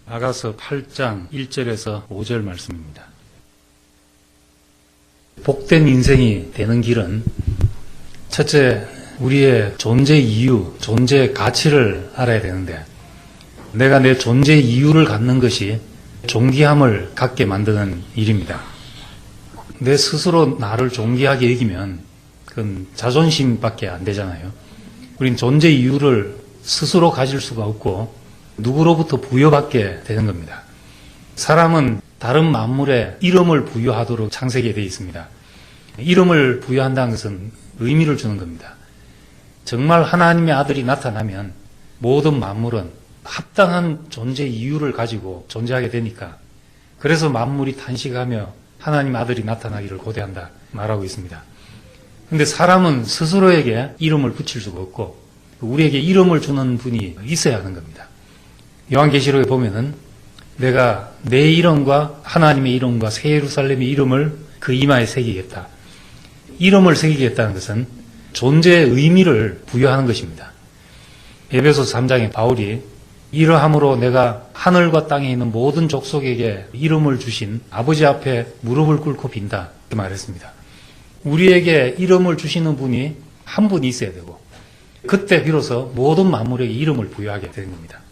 아가서 8장 1절에서 5절 말씀입니다. 복된 인생이 되는 길은 첫째, 우리의 존재 이유, 존재 가치를 알아야 되는데 내가 내 존재 이유를 갖는 것이 존귀함을 갖게 만드는 일입니다. 내 스스로 나를 존귀하게 여기면 그건 자존심밖에 안 되잖아요. 우린 존재 이유를 스스로 가질 수가 없고 누구로부터 부여받게 되는 겁니다. 사람은 다른 만물에 이름을 부여하도록 창세기에 되어 있습니다. 이름을 부여한다는 것은 의미를 주는 겁니다. 정말 하나님의 아들이 나타나면 모든 만물은 합당한 존재 이유를 가지고 존재하게 되니까 그래서 만물이 탄식하며 하나님 아들이 나타나기를 고대한다 말하고 있습니다. 그런데 사람은 스스로에게 이름을 붙일 수가 없고 우리에게 이름을 주는 분이 있어야 하는 겁니다. 요한계시록에 보면은 내가 내 이름과 하나님의 이름과 새 예루살렘의 이름을 그 이마에 새기겠다. 이름을 새기겠다는 것은 존재의 의미를 부여하는 것입니다. 에베소서 3장에 바울이 이러함으로 내가 하늘과 땅에 있는 모든 족속에게 이름을 주신 아버지 앞에 무릎을 꿇고 빈다. 이렇게 말했습니다. 우리에게 이름을 주시는 분이 한 분이 있어야 되고 그때 비로소 모든 만물에게 이름을 부여하게 되는 겁니다.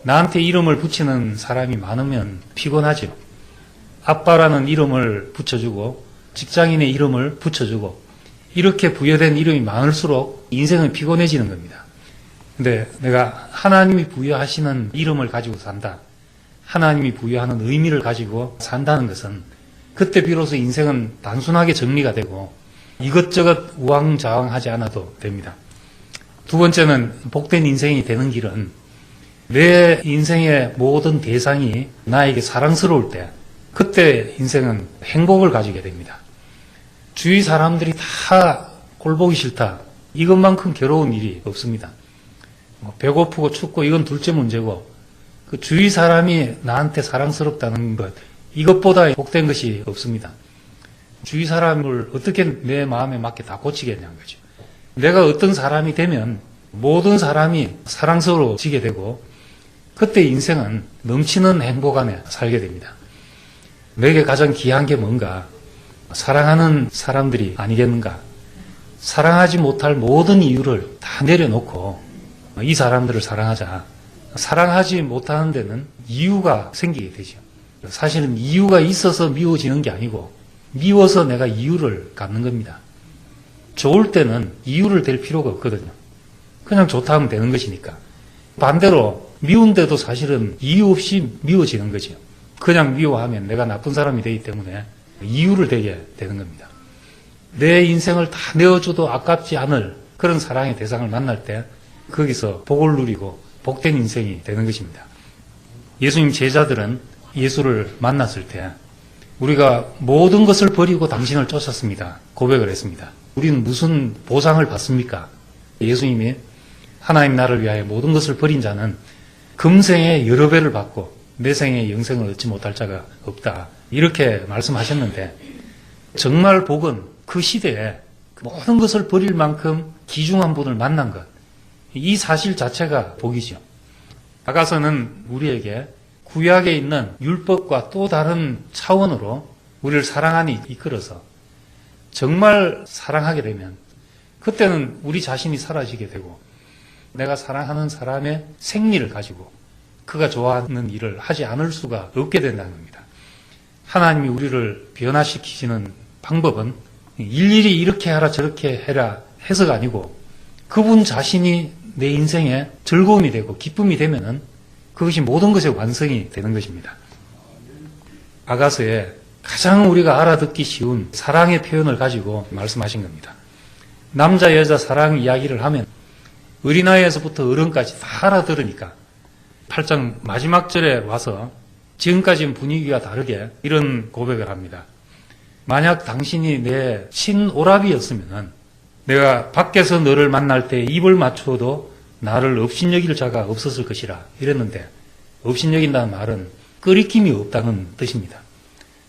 나한테 이름을 붙이는 사람이 많으면 피곤하죠. 아빠라는 이름을 붙여주고 직장인의 이름을 붙여주고 이렇게 부여된 이름이 많을수록 인생은 피곤해지는 겁니다. 근데 내가 하나님이 부여하시는 이름을 가지고 산다. 하나님이 부여하는 의미를 가지고 산다는 것은 그때 비로소 인생은 단순하게 정리가 되고 이것저것 우왕좌왕하지 않아도 됩니다. 두 번째는 복된 인생이 되는 길은 내 인생의 모든 대상이 나에게 사랑스러울 때 그때 인생은 행복을 가지게 됩니다. 주위 사람들이 다 꼴보기 싫다. 이것만큼 괴로운 일이 없습니다. 배고프고 춥고 이건 둘째 문제고 그 주위 사람이 나한테 사랑스럽다는 것 이것보다 복된 것이 없습니다. 주위 사람을 어떻게 내 마음에 맞게 다 고치겠냐는 거죠. 내가 어떤 사람이 되면 모든 사람이 사랑스러워지게 되고 그때 인생은 넘치는 행복 안에 살게 됩니다. 내게 가장 귀한 게 뭔가? 사랑하는 사람들이 아니겠는가? 사랑하지 못할 모든 이유를 다 내려놓고 이 사람들을 사랑하자. 사랑하지 못하는 데는 이유가 생기게 되죠. 사실은 이유가 있어서 미워지는 게 아니고 미워서 내가 이유를 갖는 겁니다. 좋을 때는 이유를 댈 필요가 없거든요. 그냥 좋다 하면 되는 것이니까. 반대로 미운데도 사실은 이유 없이 미워지는 거죠. 그냥 미워하면 내가 나쁜 사람이 되기 때문에 이유를 대게 되는 겁니다. 내 인생을 다 내어줘도 아깝지 않을 그런 사랑의 대상을 만날 때 거기서 복을 누리고 복된 인생이 되는 것입니다. 예수님 제자들은 예수를 만났을 때 우리가 모든 것을 버리고 당신을 쫓았습니다. 고백을 했습니다. 우리는 무슨 보상을 받습니까? 예수님이 하나님 나라를 위하여 모든 것을 버린 자는 금생에 여러 배를 받고 내 생에 영생을 얻지 못할 자가 없다. 이렇게 말씀하셨는데 정말 복은 그 시대에 모든 것을 버릴 만큼 귀중한 분을 만난 것. 이 사실 자체가 복이죠. 아가서는 우리에게 구약에 있는 율법과 또 다른 차원으로 우리를 사랑하니 이끌어서 정말 사랑하게 되면 그때는 우리 자신이 사라지게 되고 내가 사랑하는 사람의 생리를 가지고 그가 좋아하는 일을 하지 않을 수가 없게 된다는 겁니다. 하나님이 우리를 변화시키시는 방법은 일일이 이렇게 하라 저렇게 해라 해서가 아니고 그분 자신이 내 인생에 즐거움이 되고 기쁨이 되면은 그것이 모든 것의 완성이 되는 것입니다. 아가서에 가장 우리가 알아듣기 쉬운 사랑의 표현을 가지고 말씀하신 겁니다. 남자 여자 사랑 이야기를 하면 어린아이에서부터 어른까지 다 알아들으니까 8장 마지막 절에 와서 지금까지는 분위기가 다르게 이런 고백을 합니다. 만약 당신이 내 친오라비였으면 내가 밖에서 너를 만날 때 입을 맞추어도 나를 업신여길 자가 없었을 것이라 이랬는데 업신여긴다는 말은 끓이김이 없다는 뜻입니다.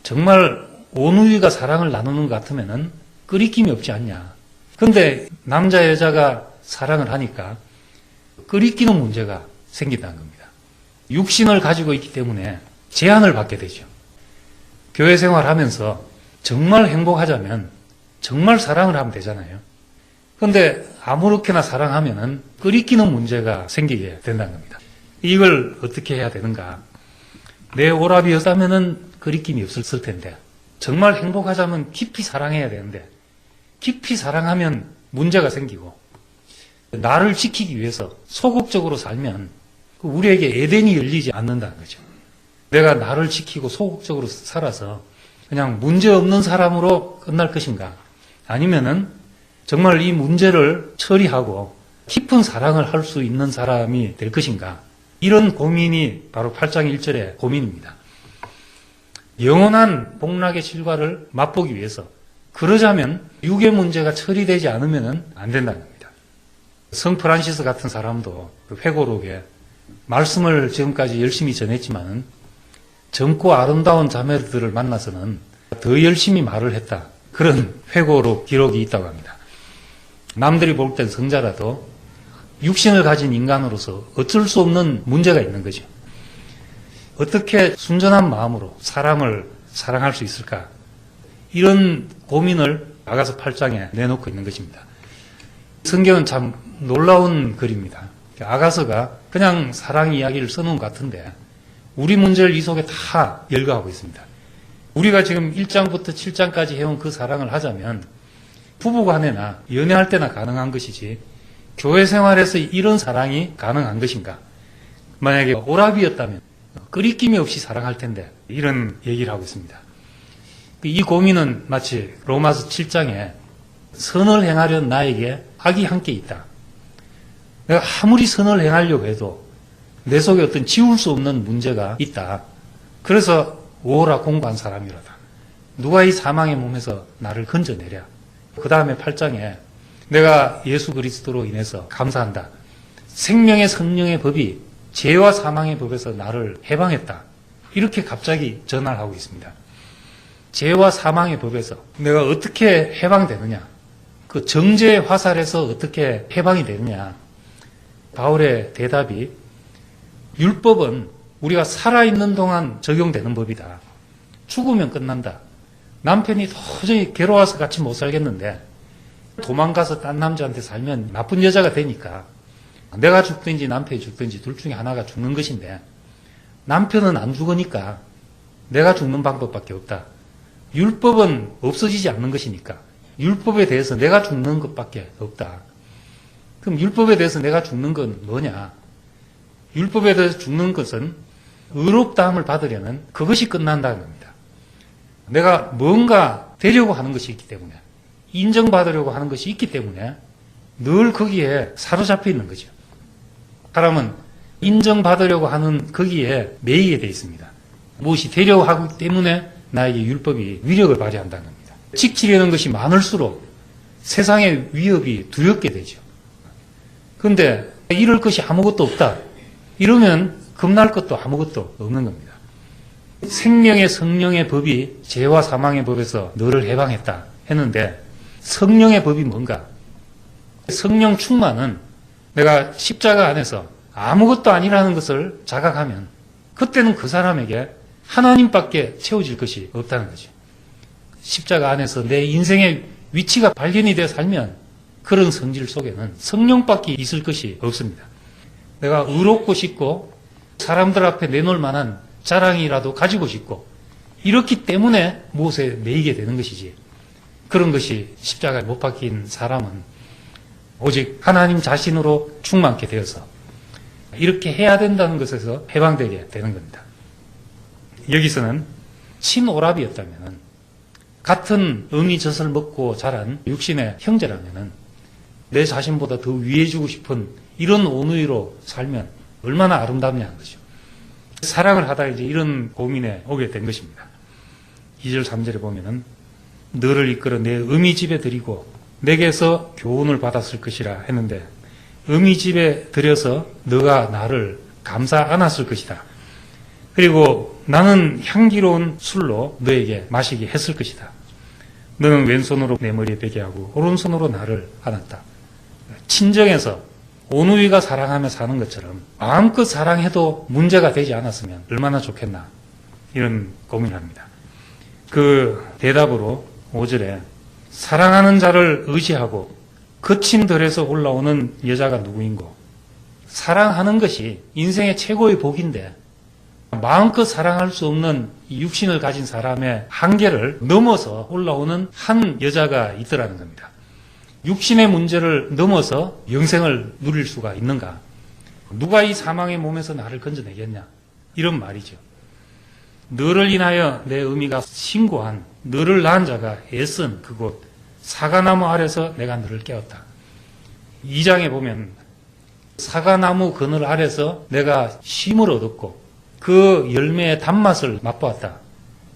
정말 온우이가 사랑을 나누는 것 같으면 끓이김이 없지 않냐. 그런데 남자 여자가 사랑을 하니까 끓이끼는 문제가 생긴다는 겁니다. 육신을 가지고 있기 때문에 제한을 받게 되죠. 교회 생활하면서 정말 행복하자면 정말 사랑을 하면 되잖아요. 그런데 아무렇게나 사랑하면은 끓이끼는 문제가 생기게 된다는 겁니다. 이걸 어떻게 해야 되는가? 내 오랍이었다면은 끓이김이 없었을 텐데, 정말 행복하자면 깊이 사랑해야 되는데, 깊이 사랑하면 문제가 생기고, 나를 지키기 위해서 소극적으로 살면 우리에게 에덴이 열리지 않는다는 거죠. 내가 나를 지키고 소극적으로 살아서 그냥 문제없는 사람으로 끝날 것인가? 아니면은 정말 이 문제를 처리하고 깊은 사랑을 할 수 있는 사람이 될 것인가? 이런 고민이 바로 8장 1절의 고민입니다. 영원한 복락의 실과를 맛보기 위해서, 그러자면 육의 문제가 처리되지 않으면 안 된다는 겁니다. 성 프란시스 같은 사람도 그 회고록에 말씀을 지금까지 열심히 전했지만 젊고 아름다운 자매들을 만나서는 더 열심히 말을 했다. 그런 회고록 기록이 있다고 합니다. 남들이 볼 땐 성자라도 육신을 가진 인간으로서 어쩔 수 없는 문제가 있는 거죠. 어떻게 순전한 마음으로 사람을 사랑할 수 있을까? 이런 고민을 아가서 8장에 내놓고 있는 것입니다. 성경은 참 놀라운 글입니다. 아가서가 그냥 사랑 이야기를 써놓은 것 같은데 우리 문제를 이 속에 다 열거하고 있습니다. 우리가 지금 1장부터 7장까지 해온 그 사랑을 하자면 부부간에나 연애할 때나 가능한 것이지 교회 생활에서 이런 사랑이 가능한 것인가? 만약에 오랍이었다면 끄리낌이 없이 사랑할 텐데 이런 얘기를 하고 있습니다. 이 고민은 마치 로마서 7장에 선을 행하려는 나에게 악이 함께 있다. 내가 아무리 선을 행하려고 해도 내 속에 어떤 지울 수 없는 문제가 있다. 그래서 오라 공부한 사람이로다. 누가 이 사망의 몸에서 나를 건져내랴. 그 다음에 8장에 내가 예수 그리스도로 인해서 감사한다. 생명의 성령의 법이 죄와 사망의 법에서 나를 해방했다. 이렇게 갑자기 전화를 하고 있습니다. 죄와 사망의 법에서 내가 어떻게 해방되느냐. 그 정죄의 화살에서 어떻게 해방이 되느냐. 바울의 대답이 율법은 우리가 살아있는 동안 적용되는 법이다. 죽으면 끝난다. 남편이 도저히 괴로워서 같이 못 살겠는데 도망가서 딴 남자한테 살면 나쁜 여자가 되니까 내가 죽든지 남편이 죽든지 둘 중에 하나가 죽는 것인데 남편은 안 죽으니까 내가 죽는 방법밖에 없다. 율법은 없어지지 않는 것이니까 율법에 대해서 내가 죽는 것밖에 없다. 그럼 율법에 대해서 내가 죽는 건 뭐냐? 율법에 대해서 죽는 것은 의롭다함을 받으려는 그것이 끝난다는 겁니다. 내가 뭔가 되려고 하는 것이 있기 때문에 인정받으려고 하는 것이 있기 때문에 늘 거기에 사로잡혀 있는 거죠. 사람은 인정받으려고 하는 거기에 매이게 되어 있습니다. 무엇이 되려고 하기 때문에 나에게 율법이 위력을 발휘한다는 겁니다. 지키려는 것이 많을수록 세상의 위협이 두렵게 되죠. 그런데 이럴 것이 아무것도 없다. 이러면 겁날 것도 아무것도 없는 겁니다. 생명의 성령의 법이 죄와 사망의 법에서 너를 해방했다 했는데 성령의 법이 뭔가? 성령 충만은 내가 십자가 안에서 아무것도 아니라는 것을 자각하면 그때는 그 사람에게 하나님밖에 채워질 것이 없다는 거죠. 십자가 안에서 내 인생의 위치가 발견이 되어 살면 그런 성질 속에는 성령밖에 있을 것이 없습니다. 내가 의롭고 싶고 사람들 앞에 내놓을 만한 자랑이라도 가지고 싶고 이렇기 때문에 무엇에 매이게 되는 것이지 그런 것이 십자가에 못 박힌 사람은 오직 하나님 자신으로 충만케 되어서 이렇게 해야 된다는 것에서 해방되게 되는 겁니다. 여기서는 친오랍이었다면 같은 어미젖을 먹고 자란 육신의 형제라면 내 자신보다 더 위해주고 싶은 이런 온유로 살면 얼마나 아름답냐는 거죠. 사랑을 하다 이제 이런 고민에 오게 된 것입니다. 2절 3절에 보면은 너를 이끌어 내 어미 집에 들이고 내게서 교훈을 받았을 것이라 했는데 어미 집에 들여서 너가 나를 감싸 안았을 것이다. 그리고 나는 향기로운 술로 너에게 마시게 했을 것이다. 너는 왼손으로 내 머리에 베게 하고 오른손으로 나를 안았다. 친정에서 온누이가 사랑하며 사는 것처럼 마음껏 사랑해도 문제가 되지 않았으면 얼마나 좋겠나, 이런 고민을 합니다. 그 대답으로 5절에 사랑하는 자를 의지하고 거친 들에서 올라오는 여자가 누구인고, 사랑하는 것이 인생의 최고의 복인데 마음껏 사랑할 수 없는 이 육신을 가진 사람의 한계를 넘어서 올라오는 한 여자가 있더라는 겁니다. 육신의 문제를 넘어서 영생을 누릴 수가 있는가? 누가 이 사망의 몸에서 나를 건져내겠냐? 이런 말이죠. 너를 인하여 내 의미가 신고한 너를 낳은 자가 애쓴 그곳 사과나무 아래서 내가 너를 깨웠다. 2장에 보면 사과나무 그늘 아래서 내가 쉼을 얻었고 그 열매의 단맛을 맛보았다.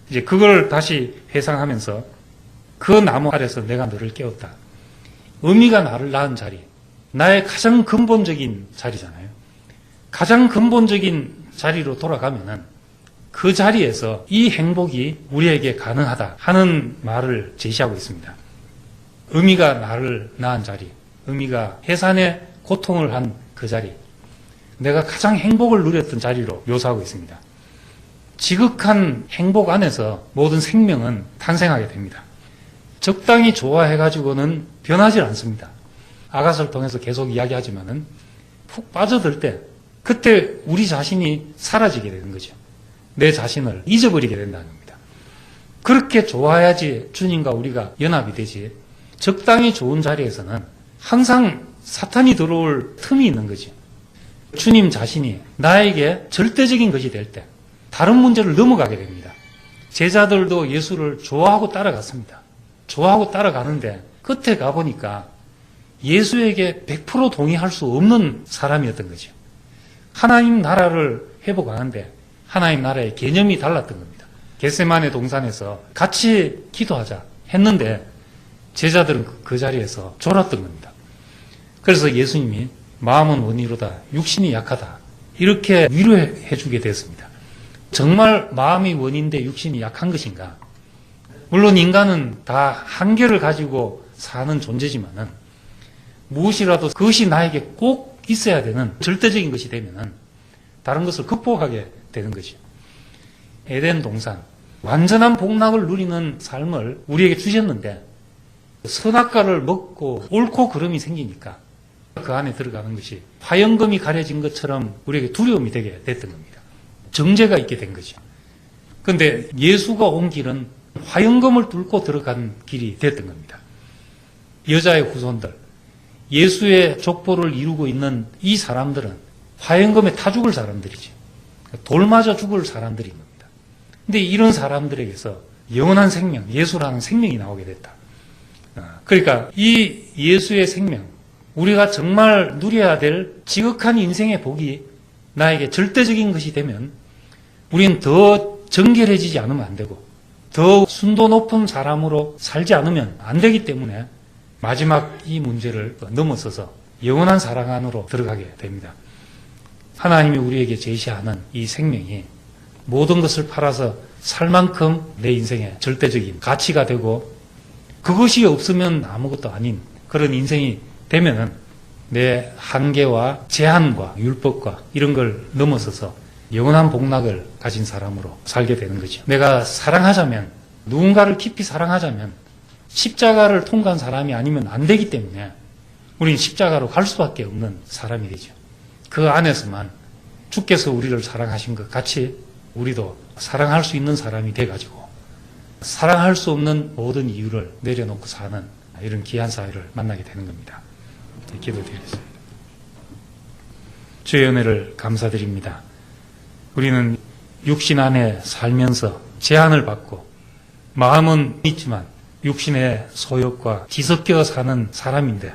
이제 그걸 다시 회상하면서 그 나무 아래서 내가 너를 깨웠다. 의미가 나를 낳은 자리, 나의 가장 근본적인 자리잖아요. 가장 근본적인 자리로 돌아가면은 그 자리에서 이 행복이 우리에게 가능하다 하는 말을 제시하고 있습니다. 의미가 나를 낳은 자리, 의미가 해산의 고통을 한 그 자리, 내가 가장 행복을 누렸던 자리로 묘사하고 있습니다. 지극한 행복 안에서 모든 생명은 탄생하게 됩니다. 적당히 좋아해가지고는 변하지 않습니다. 아가서를 통해서 계속 이야기하지만은 푹 빠져들 때 그때 우리 자신이 사라지게 되는 거죠. 내 자신을 잊어버리게 된다는 겁니다. 그렇게 좋아야지 주님과 우리가 연합이 되지, 적당히 좋은 자리에서는 항상 사탄이 들어올 틈이 있는 거지. 주님 자신이 나에게 절대적인 것이 될 때 다른 문제를 넘어가게 됩니다. 제자들도 예수를 좋아하고 따라갔습니다. 좋아하고 따라가는데 끝에 가보니까 예수에게 100% 동의할 수 없는 사람이었던 거죠. 하나님 나라를 회복하는데 하나님 나라의 개념이 달랐던 겁니다. 겟세마네 동산에서 같이 기도하자 했는데 제자들은 그 자리에서 졸았던 겁니다. 그래서 예수님이 마음은 원이로다, 육신이 약하다, 이렇게 위로해 주게 됐습니다. 정말 마음이 원인데 육신이 약한 것인가? 물론 인간은 다 한계를 가지고 사는 존재지만은 무엇이라도 그것이 나에게 꼭 있어야 되는 절대적인 것이 되면은 다른 것을 극복하게 되는 거죠. 에덴 동산, 완전한 복락을 누리는 삶을 우리에게 주셨는데 선악과를 먹고 옳고 그름이 생기니까 그 안에 들어가는 것이 화영검이 가려진 것처럼 우리에게 두려움이 되게 됐던 겁니다. 정죄가 있게 된 거죠. 그런데 예수가 온 길은 화영검을 뚫고 들어간 길이 됐던 겁니다. 여자의 후손들, 예수의 족보를 이루고 있는 이 사람들은 화영검에 타 죽을 사람들이죠. 돌 맞아 죽을 사람들인 겁니다. 근데 이런 사람들에게서 영원한 생명, 예수라는 생명이 나오게 됐다. 그러니까 이 예수의 생명, 우리가 정말 누려야 될 지극한 인생의 복이 나에게 절대적인 것이 되면 우리는 더 정결해지지 않으면 안 되고 더 순도 높은 사람으로 살지 않으면 안 되기 때문에 마지막 이 문제를 넘어서서 영원한 사랑 안으로 들어가게 됩니다. 하나님이 우리에게 제시하는 이 생명이 모든 것을 팔아서 살 만큼 내 인생의 절대적인 가치가 되고 그것이 없으면 아무것도 아닌 그런 인생이 되면은 내 한계와 제한과 율법과 이런 걸 넘어서서 영원한 복락을 가진 사람으로 살게 되는 거죠. 내가 사랑하자면, 누군가를 깊이 사랑하자면 십자가를 통과한 사람이 아니면 안 되기 때문에 우리는 십자가로 갈 수밖에 없는 사람이 되죠. 그 안에서만 주께서 우리를 사랑하신 것 같이 우리도 사랑할 수 있는 사람이 돼가지고 사랑할 수 없는 모든 이유를 내려놓고 사는 이런 귀한 사회를 만나게 되는 겁니다. 기도드리겠습니다. 주의 은혜를 감사드립니다. 우리는 육신 안에 살면서 제한을 받고 마음은 있지만 육신의 소욕과 뒤섞여 사는 사람인데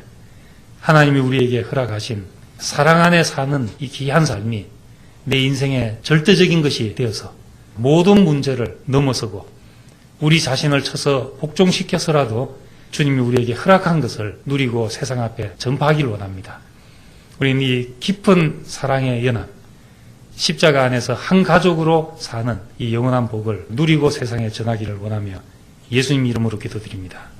하나님이 우리에게 허락하신 사랑 안에 사는 이 귀한 삶이 내 인생의 절대적인 것이 되어서 모든 문제를 넘어서고 우리 자신을 쳐서 복종시켜서라도 주님이 우리에게 허락한 것을 누리고 세상 앞에 전파하기를 원합니다. 우리는 이 깊은 사랑의 연합, 십자가 안에서 한 가족으로 사는 이 영원한 복을 누리고 세상에 전하기를 원하며 예수님 이름으로 기도드립니다.